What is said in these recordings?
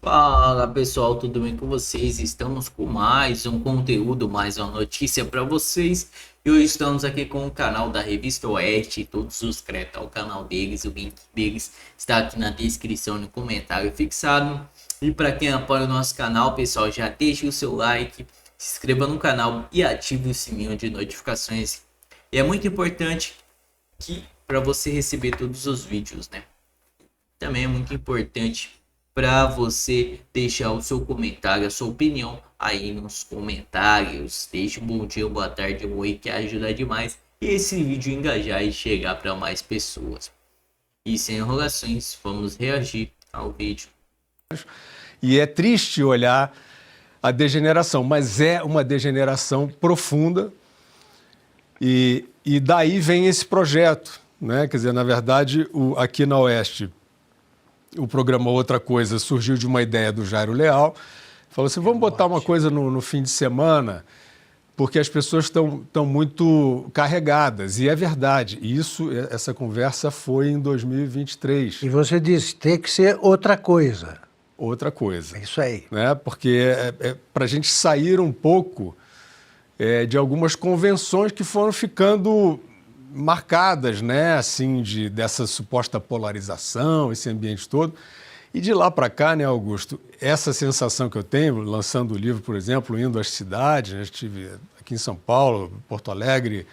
Fala pessoal, tudo bem com vocês? Estamos com mais um conteúdo, mais uma notícia para vocês. E hoje estamos aqui com o canal da Revista Oeste. Todos suscrevam ao canal deles, o link deles está aqui na descrição, no comentário fixado. E para quem apoia o nosso canal, pessoal, já deixe o seu like, se inscreva no canal e ative o sininho de notificações. E é muito importante que para você receber todos os vídeos, né? Também é muito importante para você deixar o seu comentário, a sua opinião aí nos comentários. Deixe um bom dia, boa tarde, boa noite, que ajuda demais e esse vídeo engajar e chegar para mais pessoas. E sem enrolações, vamos reagir ao vídeo. E é triste olhar a degeneração, mas é uma degeneração profunda e daí vem esse projeto, né? Quer dizer, na verdade, aqui na Oeste, o programa Outra Coisa surgiu de uma ideia do Jairo Leal. Falou assim, vamos botar uma coisa no fim de semana, porque as pessoas estão muito carregadas. E é verdade. Essa conversa foi em 2023. E você disse, tem que ser outra coisa. Outra coisa. É isso aí. Né? Porque para a gente sair um pouco de algumas convenções que foram ficando marcadas, né, assim, dessa suposta polarização, esse ambiente todo. E de lá para cá, né, Augusto, essa sensação que eu tenho, lançando o livro, por exemplo, indo às cidades, né, estive aqui em São Paulo, Porto Alegre,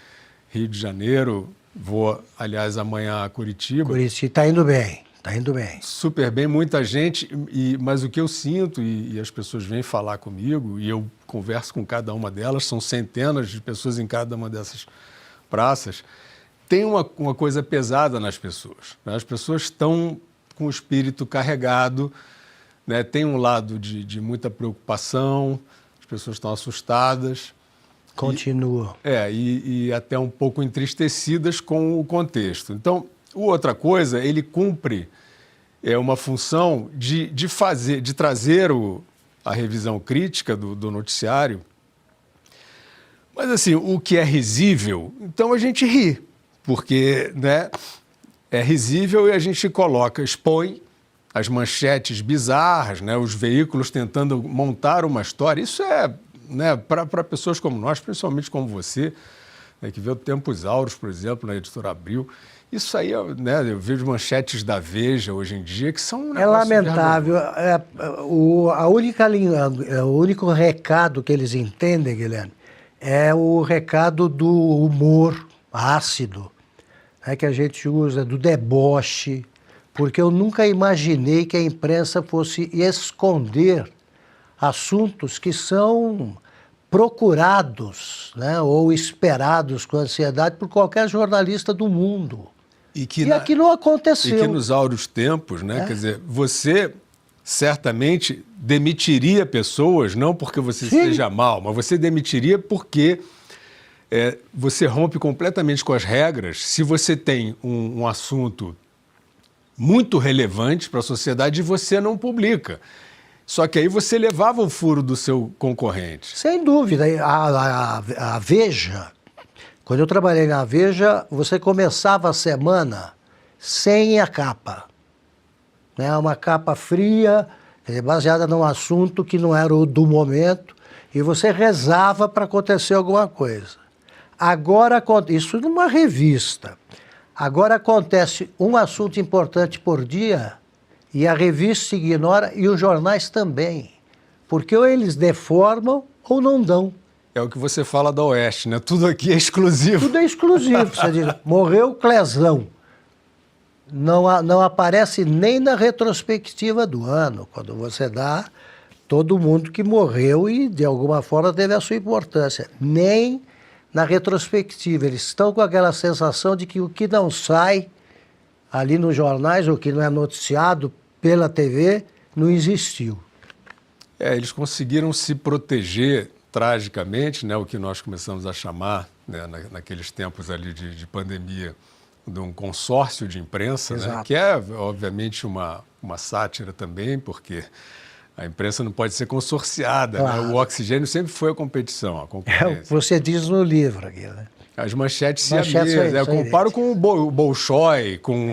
Rio de Janeiro, vou, aliás, amanhã a Curitiba. Curitiba está indo bem, está indo bem. Super bem, muita gente, mas o que eu sinto, e as pessoas vêm falar comigo, e eu converso com cada uma delas, são centenas de pessoas em cada uma dessas praças, tem uma coisa pesada nas pessoas. Né? As pessoas estão com o espírito carregado, né? Tem um lado de muita preocupação, as pessoas estão assustadas. Continua. E até um pouco entristecidas com o contexto. Então, outra coisa, ele cumpre uma função de trazer a revisão crítica do noticiário. Mas, assim, o que é risível, então a gente ri, porque, né, é risível e a gente expõe as manchetes bizarras, né, os veículos tentando montar uma história. Isso né, para pessoas como nós, principalmente como você, né, que vê o Tempos Áureos, por exemplo, na Editora Abril. Isso aí, né, eu vejo manchetes da Veja hoje em dia que são um É lamentável. A única linha, o único recado que eles entendem, Guilherme, é o recado do humor ácido, né, que a gente usa, do deboche, porque eu nunca imaginei que a imprensa fosse esconder assuntos que são procurados, né, ou esperados com ansiedade por qualquer jornalista do mundo. E aqui não aconteceu. E que nos áureos tempos, né, quer dizer, você certamente demitiria pessoas, não porque você seja mal, mas você demitiria porque você rompe completamente com as regras. Se você tem um assunto muito relevante para a sociedade e você não publica. Só que aí você levava o furo do seu concorrente. Sem dúvida. A Veja, quando eu trabalhei na Veja, você começava a semana sem a capa. Né? Uma capa fria, baseada num assunto que não era o do momento, e você rezava para acontecer alguma coisa. Agora, isso numa revista, agora acontece um assunto importante por dia e a revista se ignora e os jornais também, porque ou eles deformam ou não dão. É o que você fala da Oeste, né? Tudo aqui é exclusivo. Tudo é exclusivo. Você diz, morreu Clesão. Não aparece nem na retrospectiva do ano, quando você dá todo mundo que morreu e, de alguma forma, teve a sua importância. Nem na retrospectiva. Eles estão com aquela sensação de que o que não sai ali nos jornais, o que não é noticiado pela TV, não existiu. Eles conseguiram se proteger tragicamente, né, o que nós começamos a chamar, né, naqueles tempos ali de pandemia, de um consórcio de imprensa, né, que é, obviamente, uma sátira também, porque a imprensa não pode ser consorciada. Claro. Né? O oxigênio sempre foi a competição, a concorrência. É o que você diz no livro aqui, né? As manchetes siamesas. Eu comparo com o Bolshoi, com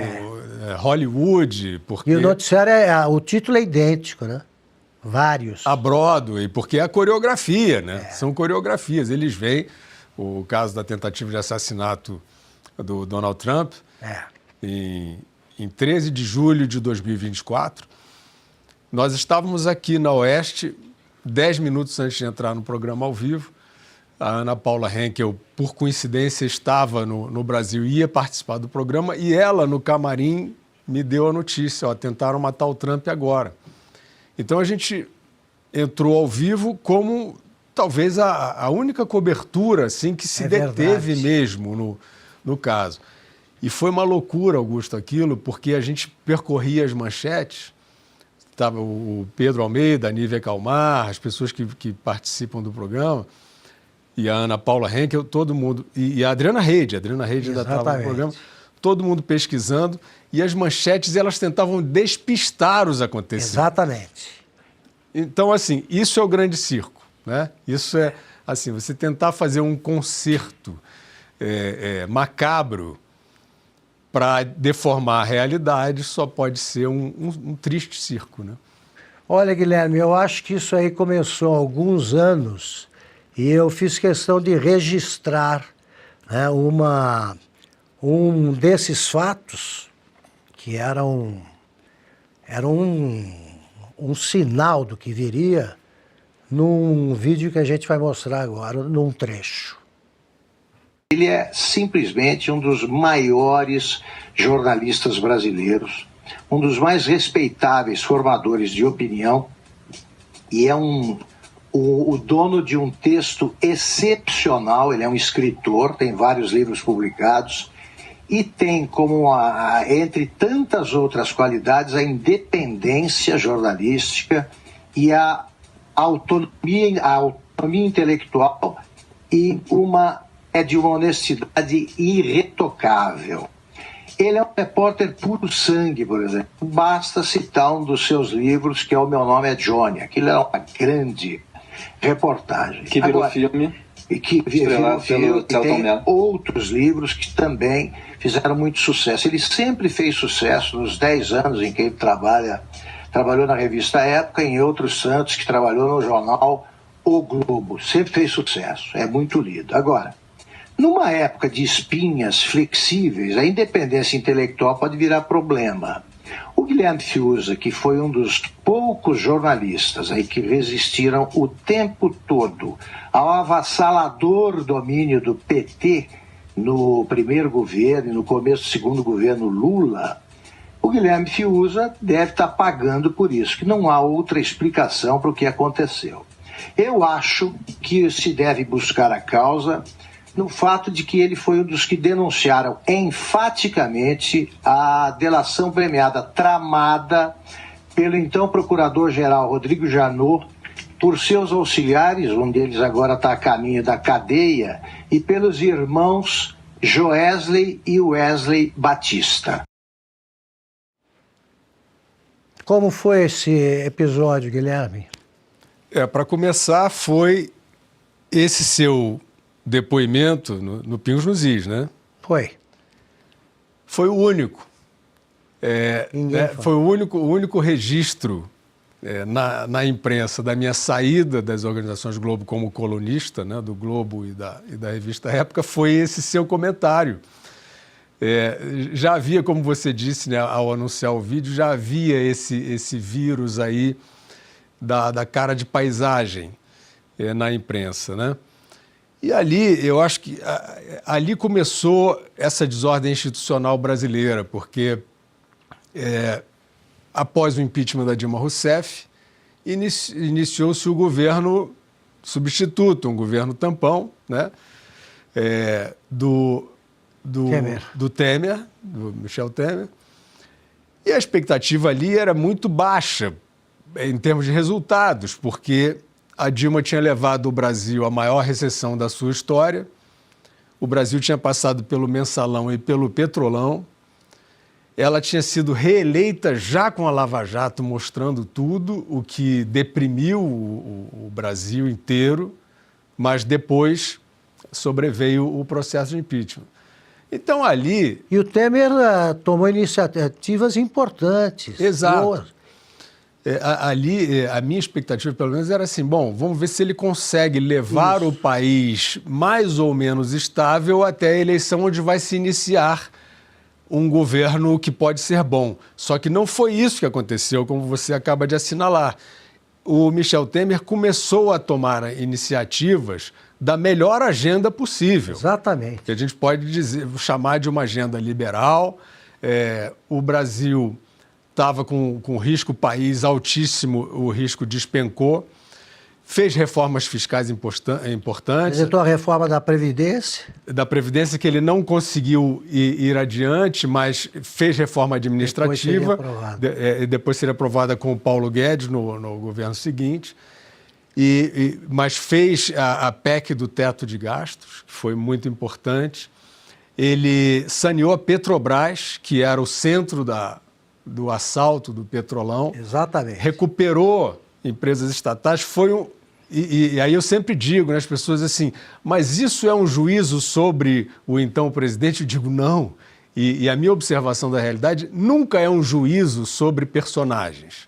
Hollywood, porque... E o noticiário, o título é idêntico, né? Vários. a Broadway, porque é a coreografia, né? São coreografias. Eles veem o caso da tentativa de assassinato do Donald Trump em 13 de julho de 2024. Nós estávamos aqui na Oeste, 10 minutos antes de entrar no programa ao vivo. A Ana Paula Henkel, por coincidência, estava no Brasil e ia participar do programa, e ela, no camarim, me deu a notícia, ó, tentaram matar o Trump agora. Então a gente entrou ao vivo como talvez a única cobertura assim, que se deteve mesmo no caso. E foi uma loucura, Augusto, aquilo, porque a gente percorria as manchetes, estava o Pedro Almeida, a Nívia Calmar, as pessoas que participam do programa, e a Ana Paula Henkel, todo mundo, e a Adriana Reide ainda estava no programa, todo mundo pesquisando, e as manchetes elas tentavam despistar os acontecimentos. Exatamente. Então, assim, isso é o grande circo, né? Isso é, assim, você tentar fazer um concerto macabro para deformar a realidade só pode ser um triste circo, né? Olha, Guilherme, eu acho que isso aí começou há alguns anos e eu fiz questão de registrar, né, um desses fatos que era um sinal do que viria num vídeo que a gente vai mostrar agora, num trecho. Ele é simplesmente um dos maiores jornalistas brasileiros, um dos mais respeitáveis formadores de opinião e é o dono de um texto excepcional. Ele é um escritor, tem vários livros publicados e tem como, entre tantas outras qualidades, a independência jornalística e a autonomia intelectual e é de uma honestidade irretocável. Ele é um repórter puro sangue, por exemplo. Basta citar um dos seus livros, que é O Meu Nome é Johnny. Aquilo é uma grande reportagem. Que virou filme. E que virou filme. E tem outros livros que também fizeram muito sucesso. Ele sempre fez sucesso nos 10 anos em que ele trabalhou na revista Época, em outros Santos, que trabalhou no jornal O Globo. Sempre fez sucesso. É muito lido. Agora, numa época de espinhas flexíveis, a independência intelectual pode virar problema. O Guilherme Fiuza, que foi um dos poucos jornalistas aí que resistiram o tempo todo ao avassalador domínio do PT no primeiro governo e no começo do segundo governo Lula, o Guilherme Fiuza deve estar pagando por isso, que não há outra explicação para o que aconteceu. Eu acho que se deve buscar a causa no fato de que ele foi um dos que denunciaram enfaticamente a delação premiada tramada pelo então procurador-geral Rodrigo Janot, por seus auxiliares, um deles agora está a caminho da cadeia, e pelos irmãos Joesley e Wesley Batista. Como foi esse episódio, Guilherme? Para começar, foi esse seu depoimento no Pingos nos Is, né? Foi. Foi o único. Foi o único registro na imprensa da minha saída das organizações Globo como colunista, né, do Globo e da revista Época, foi esse seu comentário. Já havia, como você disse, né, ao anunciar o vídeo, já havia esse vírus aí da cara de paisagem na imprensa, né? E ali, eu acho que ali começou essa desordem institucional brasileira, porque após o impeachment da Dilma Rousseff, iniciou-se o governo substituto, um governo tampão, né? Do Temer, do Michel Temer. E a expectativa ali era muito baixa em termos de resultados, porque a Dilma tinha levado o Brasil à maior recessão da sua história, o Brasil tinha passado pelo Mensalão e pelo Petrolão, ela tinha sido reeleita já com a Lava Jato mostrando tudo, o que deprimiu o Brasil inteiro, mas depois sobreveio o processo de impeachment. Então ali... E o Temer tomou iniciativas importantes. Exato. Boas. Ali, a minha expectativa, pelo menos, era assim, bom, vamos ver se ele consegue levar o país mais ou menos estável até a eleição onde vai se iniciar um governo que pode ser bom. Só que não foi isso que aconteceu, como você acaba de assinalar. O Michel Temer começou a tomar iniciativas da melhor agenda possível. Exatamente. Que a gente pode chamar de uma agenda liberal. O Brasil estava com risco país altíssimo, o risco despencou. Fez reformas fiscais importantes. Apresentou a reforma da Previdência. Da Previdência, que ele não conseguiu ir adiante, mas fez reforma administrativa. Depois seria aprovada com o Paulo Guedes no governo seguinte. Mas fez a PEC do teto de gastos, que foi muito importante. Ele saneou a Petrobras, que era o centro do assalto do Petrolão. Exatamente. Recuperou empresas estatais. E aí eu sempre digo, né, as pessoas assim, mas isso é um juízo sobre o então presidente? Eu digo, não. E a minha observação da realidade nunca é um juízo sobre personagens.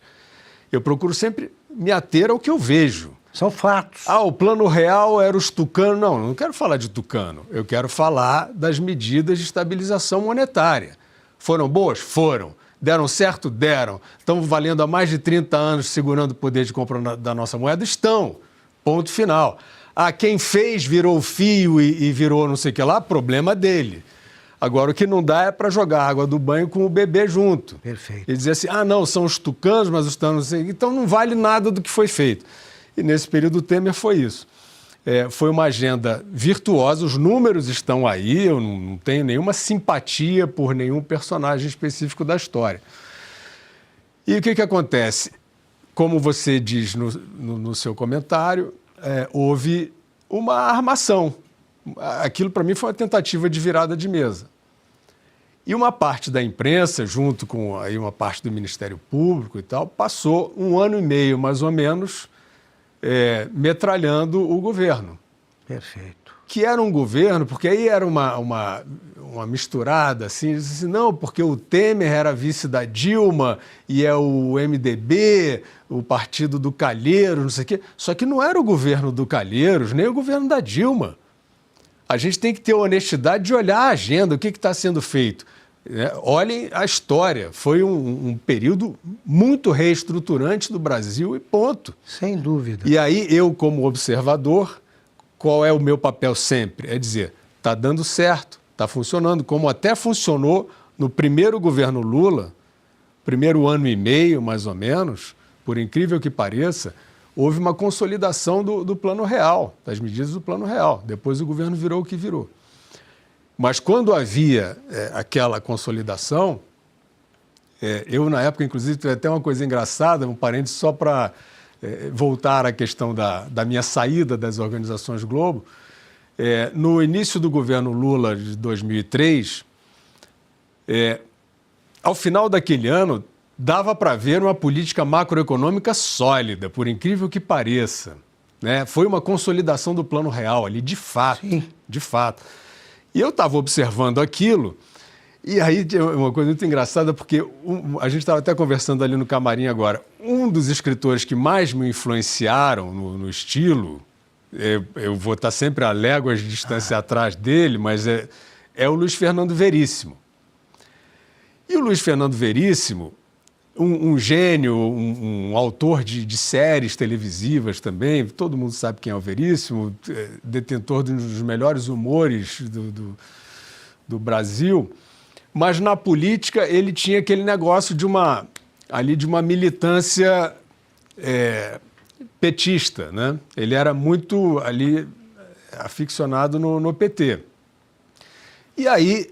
Eu procuro sempre me ater ao que eu vejo. São fatos. O plano real era os tucanos. Não quero falar de tucano. Eu quero falar das medidas de estabilização monetária. Foram boas? Foram. Deram certo? Deram. Estão valendo há mais de 30 anos segurando o poder de compra da nossa moeda? Estão. Ponto final. Quem fez virou fio e virou não sei o que lá, problema dele. Agora, o que não dá é para jogar água do banho com o bebê junto. Perfeito. E dizer assim, não, são os tucanos, mas os tucanos... Então não vale nada do que foi feito. E nesse período o Temer foi isso. Foi uma agenda virtuosa, os números estão aí, eu não tenho nenhuma simpatia por nenhum personagem específico da história. E o que acontece? Como você diz no seu comentário, houve uma armação. Aquilo, para mim, foi uma tentativa de virada de mesa. E uma parte da imprensa, junto com aí uma parte do Ministério Público e tal, passou 1 ano e meio, mais ou menos, metralhando o governo. Perfeito. Que era um governo, porque aí era uma misturada, assim, não, porque o Temer era vice da Dilma e é o MDB, o partido do Calheiros, não sei o quê. Só que não era o governo do Calheiros, nem o governo da Dilma. A gente tem que ter a honestidade de olhar a agenda, o que está sendo feito. Olhem a história, foi um período muito reestruturante do Brasil e ponto. Sem dúvida. E aí eu, como observador, qual é o meu papel sempre? É dizer, está dando certo, está funcionando, como até funcionou no primeiro governo Lula, primeiro ano e meio, mais ou menos, por incrível que pareça, houve uma consolidação do plano real, das medidas do plano real. Depois o governo virou o que virou. Mas quando havia aquela consolidação, eu na época, inclusive, teve até uma coisa engraçada, um parênteses só para voltar à questão da minha saída das organizações Globo. No início do governo Lula de 2003, ao final daquele ano, dava para ver uma política macroeconômica sólida, por incrível que pareça. Foi uma consolidação do plano real ali, de fato. Sim. De fato. E eu estava observando aquilo, e aí uma coisa muito engraçada, porque a gente estava até conversando ali no camarim agora, um dos escritores que mais me influenciaram no estilo, eu vou estar sempre a léguas de distância atrás dele, mas é o Luiz Fernando Veríssimo. E o Luiz Fernando Veríssimo, um gênio, um autor de séries televisivas também, todo mundo sabe quem é o Veríssimo, detentor de um dos melhores humores do Brasil, mas na política ele tinha aquele negócio de uma militância petista, né? Ele era muito ali aficionado no PT. E aí,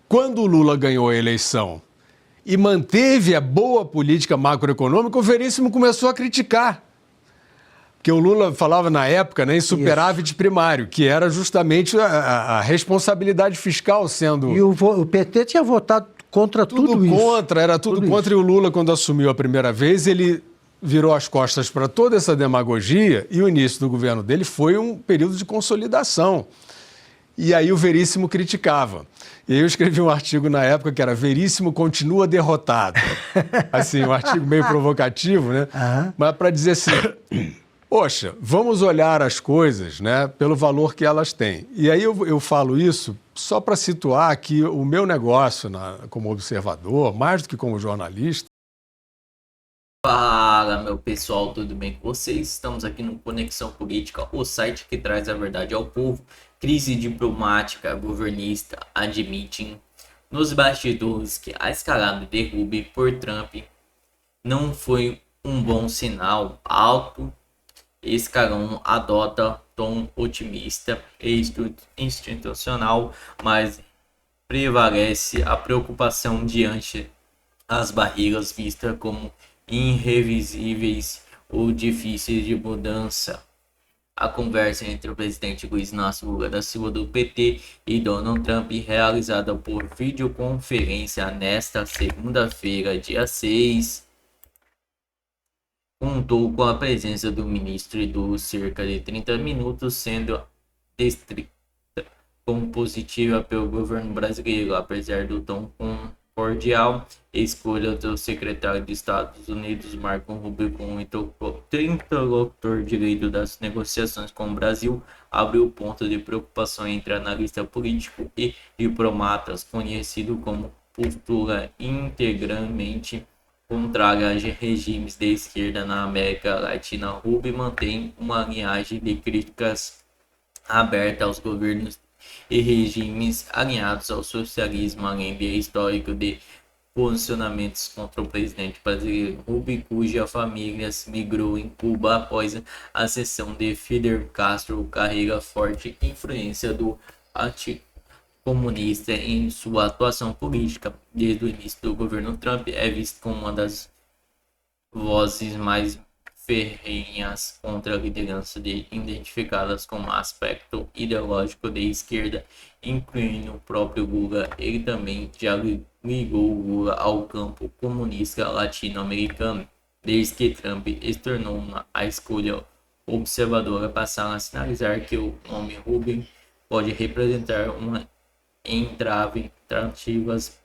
quando o Lula ganhou a eleição e manteve a boa política macroeconômica, o Veríssimo começou a criticar. Porque o Lula falava na época, em superávit primário, que era justamente a responsabilidade fiscal sendo... E o PT tinha votado contra tudo isso. Era tudo contra. E o Lula, quando assumiu a primeira vez, ele virou as costas para toda essa demagogia e o início do governo dele foi um período de consolidação. E aí o Veríssimo criticava. E aí eu escrevi um artigo na época que era Veríssimo continua derrotado. Assim, um artigo meio provocativo, né? Mas para dizer assim, poxa, vamos olhar as coisas, né, pelo valor que elas têm. E aí eu falo isso só para situar que o meu negócio como observador, mais do que como jornalista. Fala, meu pessoal, tudo bem com vocês? Estamos aqui no Conexão Política, o site que traz a verdade ao povo. Crise diplomática governista admitem nos bastidores que a escalada de derrube por Trump não foi um bom sinal. Alto escalão adota tom otimista e institucional, mas prevalece a preocupação diante as barreiras vistas como irrevisíveis ou difíceis de mudança. A conversa entre o presidente Luiz Inácio Lula da Silva do PT e Donald Trump, realizada por videoconferência nesta segunda-feira, dia 6, contou com a presença do ministro e durou cerca de 30 minutos, sendo descrita como positiva pelo governo brasileiro, apesar do tom cordial. Escolha do secretário de Estados Unidos Marco Rubio como interlocutor direito das negociações com o Brasil abriu ponto de preocupação entre analista político e diplomatas, conhecido como postura integralmente contrária a regimes de esquerda na América Latina. Rubio mantém uma linhagem de críticas aberta aos governos e regimes alinhados ao socialismo, além de histórico de posicionamentos contra o presidente brasileiro Rubio, cuja família migrou em Cuba após a ascensão de Fidel Castro, carrega forte influência do anticomunista em sua atuação política. Desde o início do governo Trump, é visto como uma das vozes mais ferrenhas contra a liderança identificadas como aspecto ideológico de esquerda, incluindo o próprio Lula. Ele também já ligou Lula ao campo comunista latino-americano. Desde que Trump se tornou a escolha observadora, passaram a sinalizar que o nome Rubio pode representar uma entrave tentativas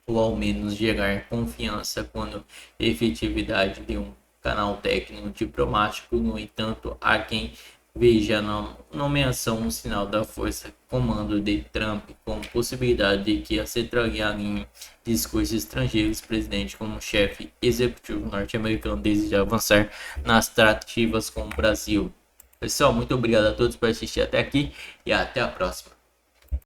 ou ao menos gerar confiança quando a efetividade de um canal técnico diplomático. No entanto, há quem veja na nomeação um sinal da força comando de Trump, com possibilidade de que a centralidade alinhe discursos estrangeiros. Presidente, como chefe executivo norte-americano, deseja avançar nas tratativas com o Brasil. Pessoal, muito obrigado a todos por assistir até aqui e até a próxima.